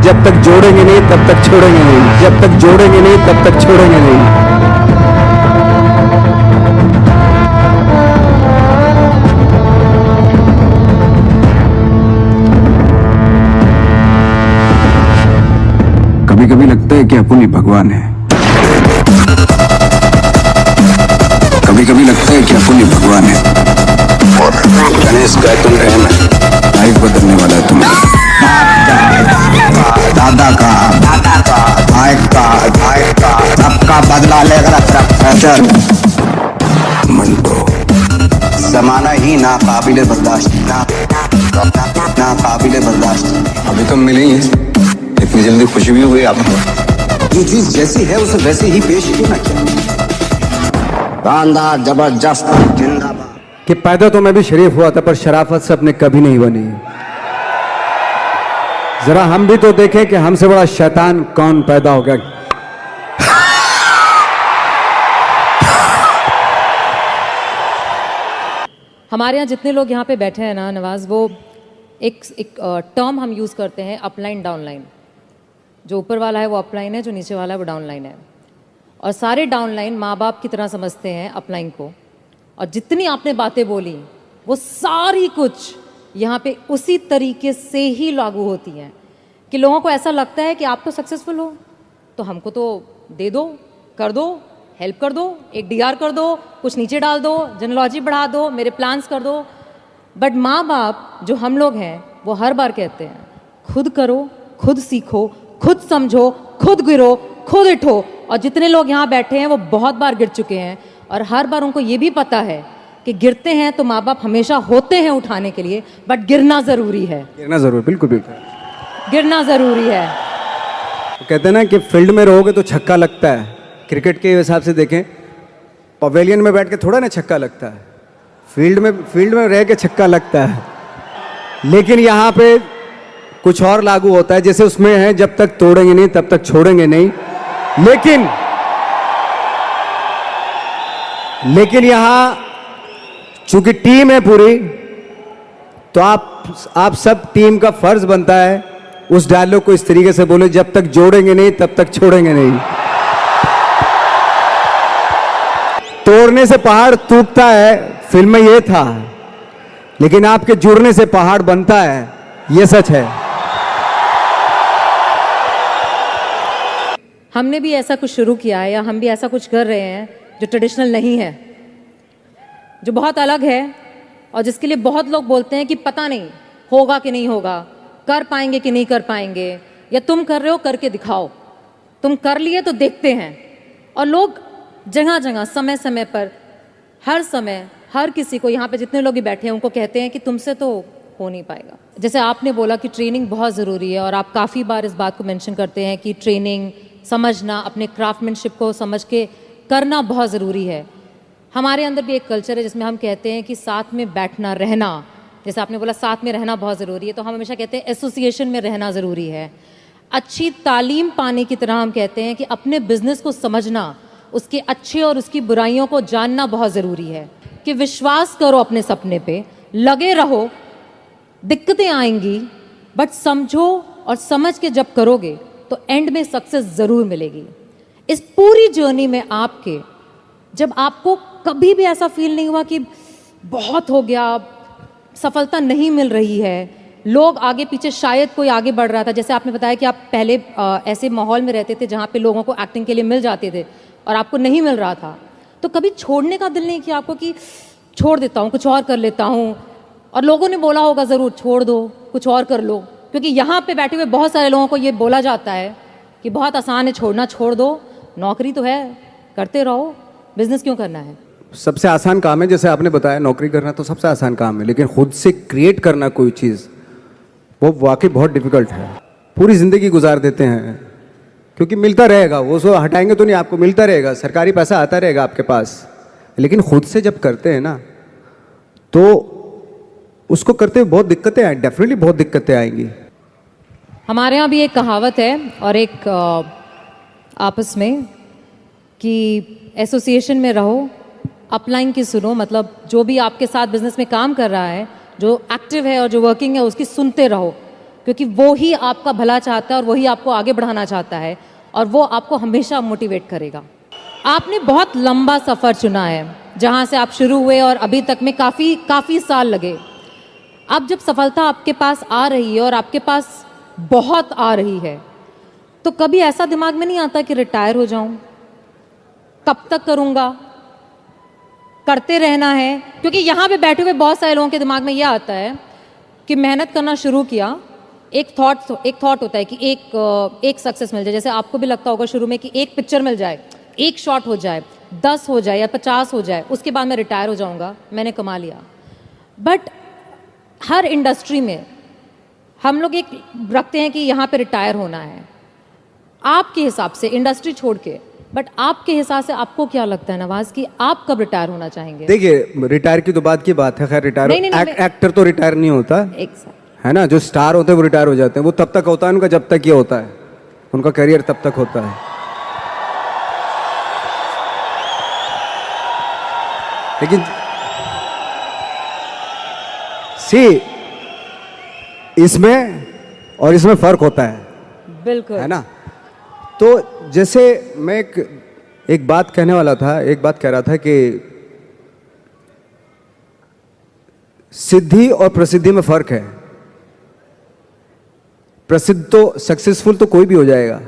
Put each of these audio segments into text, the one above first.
जब तक जोड़ेंगे नहीं तब तक छोड़ेंगे नहीं, जब तक जोड़ेंगे नहीं तब तक छोड़ेंगे नहीं। कभी कभी लगता है कि अपन ही भगवान है, कभी कभी लगता है कि अपन ही भगवान है। गणेश का तुम रहम है, लाइफ बदलने वाला है तुम। दादा का भाई का सबका बदला लेकर चल। मंटो जमाना ही ना काबिले बर्दाश्त, ना काबिले बर्दाश्त। अभी तो मिले ही हैं, इतनी जल्दी खुशी भी हुई आपको। जो चीज जैसी है उसे वैसे ही पेश क्यों ना किया। शानदार, जबरदस्त, जिंदाबाद। कि पैदा तो मैं भी शरीफ हुआ था, पर शराफत से अपने कभी नहीं बनी। जरा हम भी तो देखें कि हमसे बड़ा शैतान कौन पैदा हो गया। हमारे यहाँ जितने लोग यहाँ पे बैठे हैं ना नवाज, वो एक टर्म हम यूज़ करते हैं, अपलाइन डाउनलाइन। जो ऊपर वाला है वो अपलाइन है, जो नीचे वाला है वो डाउनलाइन है। और सारे डाउनलाइन माँ बाप की तरह समझते हैं अपलाइन को। और जितनी आपने बातें बोली वो सारी कुछ यहाँ पे उसी तरीके से ही लागू होती हैं कि लोगों को ऐसा लगता है कि आप तो सक्सेसफुल हो तो हमको तो दे दो, कर दो, हेल्प कर दो, एक डीआर कर दो, कुछ नीचे डाल दो, जनोलॉजी बढ़ा दो, मेरे प्लान्स कर दो। बट माँ बाप जो हम लोग हैं वो हर बार कहते हैं खुद करो, खुद सीखो, खुद समझो, खुद गिरो, खुद उठो। और जितने लोग यहाँ बैठे हैं वो बहुत बार गिर चुके हैं और हर बार उनको ये भी पता है कि गिरते हैं तो माँ बाप हमेशा होते हैं उठाने के लिए, बट गिरना ज़रूरी है। गिरना ज़रूरी, बिल्कुल बिल्कुल गिरना ज़रूरी है। तो कहते हैं ना कि फील्ड में रहोगे तो छक्का लगता है। क्रिकेट के हिसाब से देखें, पवेलियन में बैठ के थोड़ा ना छक्का लगता है, फील्ड में रह के छक्का लगता है। लेकिन यहाँ पे कुछ और लागू होता है, जैसे उसमें है जब तक तोड़ेंगे नहीं तब तक छोड़ेंगे नहीं। लेकिन यहाँ चूंकि टीम है पूरी, तो आप सब टीम का फर्ज बनता है उस डायलॉग को इस तरीके से बोले, जब तक जोड़ेंगे नहीं तब तक छोड़ेंगे नहीं। तोड़ने से पहाड़ टूटता है, फिल्म में ये था, लेकिन आपके जुड़ने से पहाड़ बनता है, ये सच है। हमने भी ऐसा कुछ शुरू किया है या हम भी ऐसा कुछ कर रहे हैं जो ट्रेडिशनल नहीं है, जो बहुत अलग है और जिसके लिए बहुत लोग बोलते हैं कि पता नहीं होगा कि नहीं होगा, कर पाएंगे कि नहीं कर पाएंगे, या तुम कर रहे हो करके दिखाओ, तुम कर लिए तो देखते हैं। और लोग जगह जगह समय समय पर हर समय हर किसी को, यहाँ पे जितने लोग भी बैठे हैं उनको कहते हैं कि तुमसे तो हो नहीं पाएगा। जैसे आपने बोला कि ट्रेनिंग बहुत ज़रूरी है और आप काफ़ी बार इस बात को मेंशन करते हैं कि ट्रेनिंग समझना, अपने क्राफ्टमैनशिप को समझ के करना बहुत ज़रूरी है। हमारे अंदर भी एक कल्चर है जिसमें हम कहते हैं कि साथ में बैठना, रहना, जैसे आपने बोला साथ में रहना बहुत ज़रूरी है, तो हम हमेशा कहते हैं एसोसिएशन में रहना ज़रूरी है। अच्छी तालीम पाने की तरह हम कहते हैं कि अपने बिजनेस को समझना, उसके अच्छे और उसकी बुराइयों को जानना बहुत ज़रूरी है। कि विश्वास करो अपने सपने पे, लगे रहो, दिक्कतें आएंगी, बट समझो और समझ के जब करोगे तो एंड में सक्सेस ज़रूर मिलेगी। इस पूरी जर्नी में आपके, जब आपको कभी भी ऐसा फील नहीं हुआ कि बहुत हो गया, सफलता नहीं मिल रही है, लोग आगे पीछे, शायद कोई आगे बढ़ रहा था, जैसे आपने बताया कि आप पहले ऐसे माहौल में रहते थे जहाँ पे लोगों को एक्टिंग के लिए मिल जाते थे और आपको नहीं मिल रहा था, तो कभी छोड़ने का दिल नहीं किया आपको कि छोड़ देता हूँ, कुछ और कर लेता हूँ? और लोगों ने बोला होगा ज़रूर छोड़ दो, कुछ और कर लो, क्योंकि यहाँ पे बैठे हुए बहुत सारे लोगों को ये बोला जाता है कि बहुत आसान है छोड़ना, छोड़ दो, नौकरी तो है, करते रहो, बिजनेस क्यों करना है? सबसे आसान काम है, जैसे आपने बताया नौकरी करना तो सबसे आसान काम है, लेकिन खुद से क्रिएट करना कोई चीज़, वो वाकई बहुत डिफिकल्ट है। पूरी ज़िंदगी गुजार देते हैं क्योंकि मिलता रहेगा, वो सो हटाएंगे तो नहीं, आपको मिलता रहेगा, सरकारी पैसा आता रहेगा आपके पास। लेकिन खुद से जब करते हैं ना तो उसको करते हुए बहुत दिक्कतें आए, डेफिनेटली बहुत दिक्कतें आएंगी। हमारे यहाँ भी एक कहावत है और एक आपस में कि एसोसिएशन में रहो, अपलाइन की सुनो, मतलब जो भी आपके साथ बिजनेस में काम कर रहा है, जो एक्टिव है और जो वर्किंग है, उसकी सुनते रहो, क्योंकि वो ही आपका भला चाहता है और वही आपको आगे बढ़ाना चाहता है और वो आपको हमेशा मोटिवेट करेगा। आपने बहुत लंबा सफ़र चुना है, जहाँ से आप शुरू हुए और अभी तक में काफ़ी साल लगे। अब जब सफलता आपके पास आ रही है और आपके पास बहुत आ रही है, तो कभी ऐसा दिमाग में नहीं आता कि रिटायर हो जाऊं, कब तक करूंगा, करते रहना है? क्योंकि यहाँ पे बैठे हुए बहुत सारे लोगों के दिमाग में यह आता है कि मेहनत करना शुरू किया, एक थॉट होता है कि एक सक्सेस मिल जाए, जैसे आपको भी लगता होगा शुरू में कि एक पिक्चर मिल जाए, एक शॉट हो जाए, 10 हो जाए या 50 हो जाए, उसके बाद मैं रिटायर हो जाऊंगा, मैंने कमा लिया। बट हर इंडस्ट्री में हम लोग एक रखते हैं कि यहाँ पे रिटायर होना है। आपके हिसाब से, इंडस्ट्री छोड़ के, बट आपके हिसाब से आपको क्या लगता है नवाज कि आप कब रिटायर होना चाहेंगे? देखिए, रिटायर की तो बात की बात है, खैर रिटायर एक्टर तो रिटायर नहीं होता है ना, जो स्टार होते हैं वो रिटायर हो जाते हैं, वो तब तक होता है उनका जब तक ये होता है, उनका करियर तब तक होता है। लेकिन इसमें और इसमें फर्क होता है, बिल्कुल, है ना। तो जैसे मैं एक बात कहने वाला था, एक बात कह रहा था कि सिद्धि और प्रसिद्धि में फर्क है। प्रसिद्ध तो, सक्सेसफुल तो कोई भी हो जाएगा।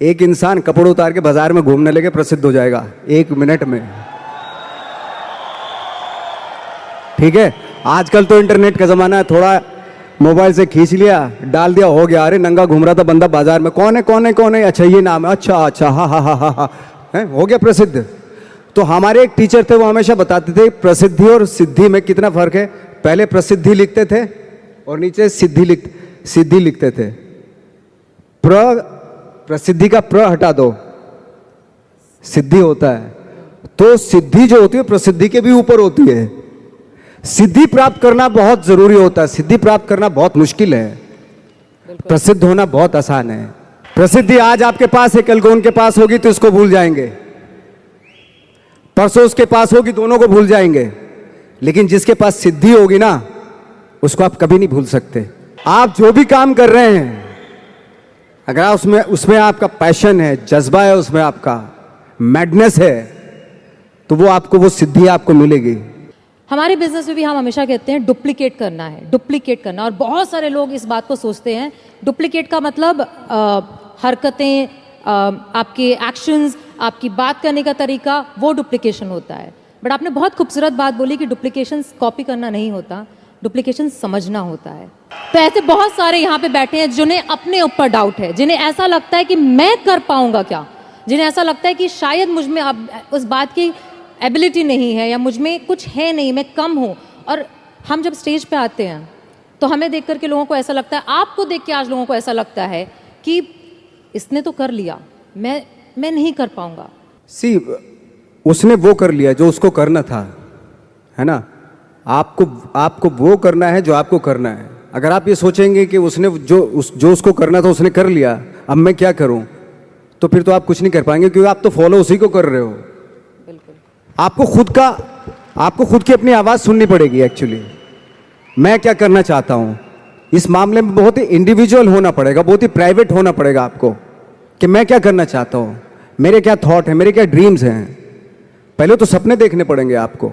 एक इंसान कपड़े उतार के बाजार में घूमने लगे, प्रसिद्ध हो जाएगा 1 मिनट में। ठीक है, आजकल तो इंटरनेट का जमाना है, थोड़ा मोबाइल से खींच लिया, डाल दिया, हो गया। अरे नंगा घूम रहा था बंदा बाजार में, कौन है, अच्छा ये नाम है, अच्छा, हा, हो गया प्रसिद्ध। तो हमारे एक टीचर थे, वो हमेशा बताते थे प्रसिद्धि और सिद्धि में कितना फर्क है। पहले प्रसिद्धि लिखते थे और नीचे सिद्धि लिखते थे। प्रसिद्धि का प्र हटा दो, सिद्धि होता है। तो सिद्धि जो होती है प्रसिद्धि के भी ऊपर होती है। सिद्धि प्राप्त करना बहुत जरूरी होता है, सिद्धि प्राप्त करना बहुत मुश्किल है, प्रसिद्ध होना बहुत आसान है। प्रसिद्धि आज आपके पास है, कल को उनके पास होगी तो इसको भूल जाएंगे, परसों उसके पास होगी, दोनों को भूल जाएंगे। लेकिन जिसके पास सिद्धि होगी ना, उसको आप कभी नहीं भूल सकते। आप जो भी काम कर रहे हैं, अगर उसमें आपका पैशन है, जज्बा है, उसमें आपका मैडनेस है, तो वो सिद्धि आपको मिलेगी। हमारे बिजनेस में भी हम हमेशा कहते हैं डुप्लीकेट करना, और बहुत सारे लोग इस बात को सोचते हैं। डुप्लीकेट का मतलब हरकतें, आपके एक्शंस, आपकी बात करने का तरीका, वो डुप्लीकेशन होता है। बट आपने बहुत खूबसूरत बात बोली कि डुप्लीकेशन कॉपी करना नहीं होता, डुप्लीकेशन समझना होता है। तो ऐसे बहुत सारे यहाँ पे बैठे हैं जिन्हें अपने ऊपर डाउट है, जिन्हें ऐसा लगता है कि मैं कर पाऊंगा क्या, जिन्हें ऐसा लगता है कि शायद मुझ में अब उस बात की एबिलिटी नहीं है, या मुझ में कुछ है नहीं, मैं कम हूँ। और हम जब स्टेज पे आते हैं तो हमें देख करके लोगों को ऐसा लगता है, आपको देख के आज लोगों को ऐसा लगता है कि इसने तो कर लिया, मैं नहीं कर पाऊंगा। उसने वो कर लिया जो उसको करना था, है ना। आपको वो करना है जो आपको करना है। अगर आप ये सोचेंगे कि उसने जो उसको करना था उसने कर लिया, अब मैं क्या करूं, तो फिर तो आप कुछ नहीं कर पाएंगे, क्योंकि आप तो फॉलो उसी को कर रहे हो। बिल्कुल, आपको खुद की अपनी आवाज सुननी पड़ेगी। एक्चुअली मैं क्या करना चाहता हूं, इस मामले में बहुत ही इंडिविजुअल होना पड़ेगा, बहुत ही प्राइवेट होना पड़ेगा आपको, कि मैं क्या करना चाहता हूं, मेरे क्या थॉट है, मेरे क्या ड्रीम्स हैं। पहले तो सपने देखने पड़ेंगे आपको,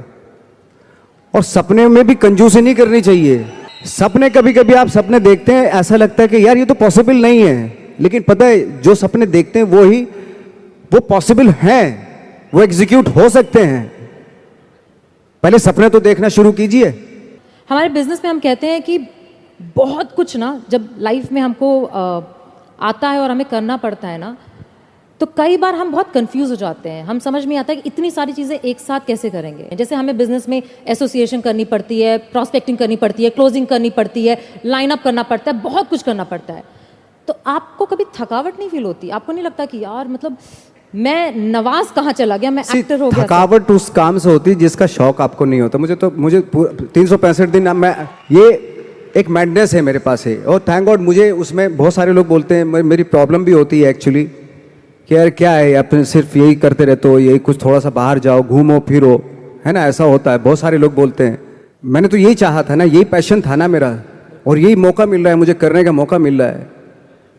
और सपने में भी कंजूसी नहीं करनी चाहिए। सपने कभी कभी आप सपने देखते हैं, ऐसा लगता है कि यार ये तो पॉसिबल नहीं है, लेकिन पता है जो सपने देखते हैं वो पॉसिबल हैं, वो एग्जीक्यूट हो सकते हैं। पहले सपने तो देखना शुरू कीजिए। हमारे बिजनेस में हम कहते हैं कि बहुत कुछ ना, जब लाइफ में हमको आता है और हमें करना पड़ता है ना, तो कई बार हम बहुत कंफ्यूज हो जाते हैं। हम समझ में आता है कि इतनी सारी चीज़ें एक साथ कैसे करेंगे। जैसे हमें बिजनेस में एसोसिएशन करनी पड़ती है, प्रॉस्पेक्टिंग करनी पड़ती है, क्लोजिंग करनी पड़ती है, लाइनअप करना पड़ता है, बहुत कुछ करना पड़ता है। तो आपको कभी थकावट नहीं फील होती? आपको नहीं लगता कि यार मतलब मैं नवाज कहाँ चला गया, मैं एक्टर हो गया? थकावट उस काम से होती है जिसका शौक आपको नहीं होता। मुझे 365 दिन मैं ये एक मैडनेस है मेरे पास है, और थैंक गॉड मुझे उसमें बहुत सारे लोग बोलते हैं, मेरी प्रॉब्लम भी होती है एक्चुअली, कि यार क्या है, आप सिर्फ यही करते रहते हो, यही कुछ थोड़ा सा बाहर जाओ, घूमो फिरो, है ना, ऐसा होता है, बहुत सारे लोग बोलते हैं। मैंने तो यही चाहा था ना, यही पैशन था ना मेरा, और यही मौका मिल रहा है, मुझे करने का मौका मिल रहा है,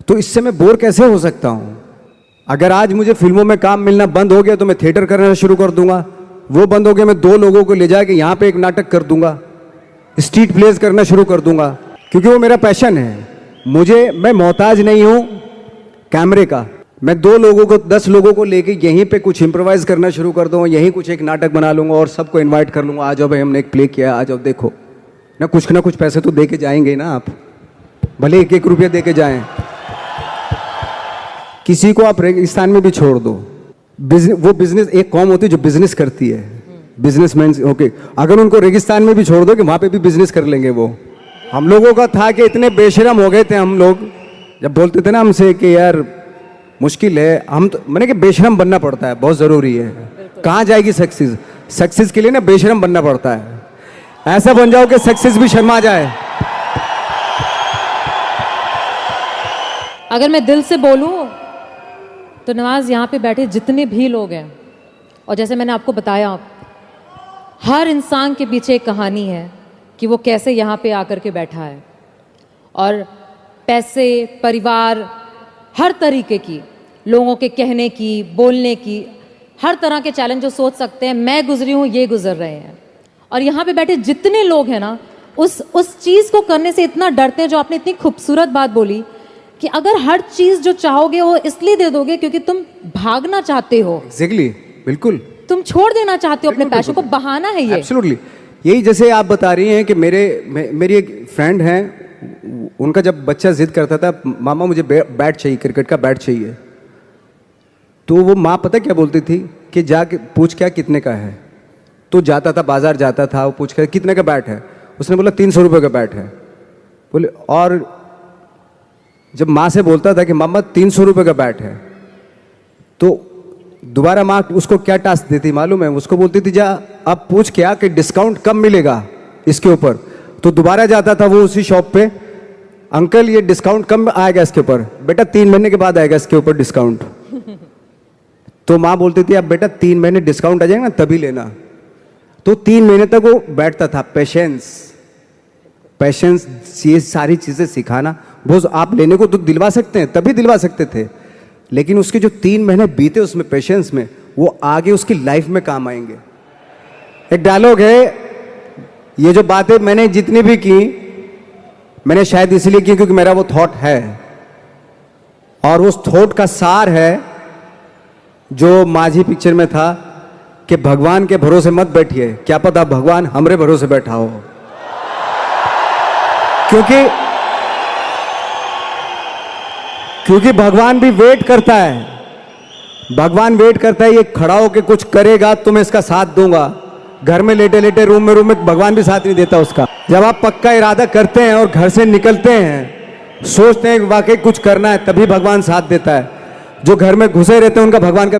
तो इससे मैं बोर कैसे हो सकता हूँ। अगर आज मुझे फिल्मों में काम मिलना बंद हो गया तो मैं थिएटर करना शुरू कर दूंगा, वो बंद हो गया मैं 2 लोगों को ले जाके यहाँ पे एक नाटक कर दूंगा, स्ट्रीट प्लेस करना शुरू कर दूंगा, क्योंकि वो मेरा पैशन है। मैं मोहताज नहीं हूँ कैमरे का, मैं 2 लोगों को 10 लोगों को लेके यहीं पे कुछ इम्प्रोवाइज करना शुरू कर दूंगा, यहीं कुछ एक नाटक बना लूंगा और सबको इन्वाइट कर लूंगा, आ जाओ भाई हमने एक प्ले किया, आ जाओ देखो ना कुछ पैसे तो दे के जाएंगे ना आप, भले 1-1 रुपया दे के जाएं। किसी को आप रेगिस्तान में भी छोड़ दो, वो बिजनेस, एक कौम होती है जो बिजनेस करती है, बिजनेसमैन, ओके, अगर उनको रेगिस्तान में भी छोड़ दो कि वहां पे भी बिजनेस कर लेंगे वो। हम लोगों का था कि इतने बेशरम हो गए थे हम लोग, जब बोलते थे ना हमसे कि यार मुश्किल है, हम तो मैंने कि बेशरम बनना पड़ता है, बहुत जरूरी है। कहाँ जाएगी सक्सेस के लिए ना बेशरम बनना पड़ता है, ऐसा बन जाओ कि सक्सेस भी शर्मा जाए। अगर मैं दिल से बोलूं तो नवाज, यहाँ पे बैठे जितने भी लोग हैं, और जैसे मैंने आपको बताया, हर इंसान के पीछे एक कहानी है कि वो कैसे यहाँ पे आकर के बैठा है, और पैसे, परिवार, हर तरीके की, लोगों के कहने की, बोलने की, हर तरह के चैलेंज जो सोच सकते हैं, मैं गुजरी हूँ, ये गुजर रहे हैं। और यहाँ पे बैठे जितने लोग हैं ना, उस चीज़ को करने से इतना डरते हैं, जो आपने इतनी खूबसूरत बात बोली कि अगर हर चीज़ जो चाहोगे वो इसलिए दे दोगे क्योंकि तुम भागना चाहते हो। एग्जैक्टली, बिल्कुल, तुम छोड़ देना चाहते हो अपने पैशन को, बहाना है ये। एब्सोल्युटली, यही जैसे आप बता रही हैं कि मेरी एक फ्रेंड है, उनका जब बच्चा जिद करता था, मामा मुझे बैट चाहिए, क्रिकेट का बैट चाहिए, तो वो माँ पता क्या बोलती थी कि जाके पूछ क्या कितने का है। तो जाता था, बाजार जाता था, वो पूछ कर कितने का बैट है, उसने बोला 300 रुपये का बैट है। बोले, और जब माँ से बोलता था कि मामा 300 रुपये का बैट है, तो दोबारा माँ उसको क्या टास्क देती मालूम है, उसको बोलती थी जा अब पूछ क्या कि डिस्काउंट कब मिलेगा इसके ऊपर। तो दोबारा जाता था वो उसी शॉप पे, अंकल ये डिस्काउंट कब आएगा इसके ऊपर। बेटा 3 महीने के बाद आएगा इसके ऊपर डिस्काउंट। तो माँ बोलती थी अब बेटा 3 महीने डिस्काउंट आ जाएगा ना तभी लेना। तो 3 महीने तक वो बैठता था। पेशेंस ये सारी चीजें सिखाना, वो आप लेने को तो दिलवा सकते हैं, तभी दिलवा सकते थे, लेकिन उसके जो 3 महीने बीते उसमें पेशेंस में, वो आगे उसकी लाइफ में काम आएंगे। एक डायलॉग है, ये जो बातें मैंने जितनी भी की, मैंने शायद इसलिए की क्योंकि मेरा वो थॉट है, और उस थॉट का सार है जो माझी पिक्चर में था कि भगवान के भरोसे मत बैठिए, क्या पता भगवान हमरे भरोसे बैठा हो। क्योंकि भगवान भी वेट करता है, भगवान वेट करता है, ये खड़ा होके कुछ करेगा तो मैं इसका साथ दूंगा। घर में लेटे लेटे रूम में भगवान भी साथ नहीं देता उसका। जब आप पक्का इरादा करते हैं और घर से निकलते हैं, सोचते हैं कि वाकई कुछ करना है, तभी भगवान साथ देता है। जो घर में घुसे रहते हैं उनका भगवान का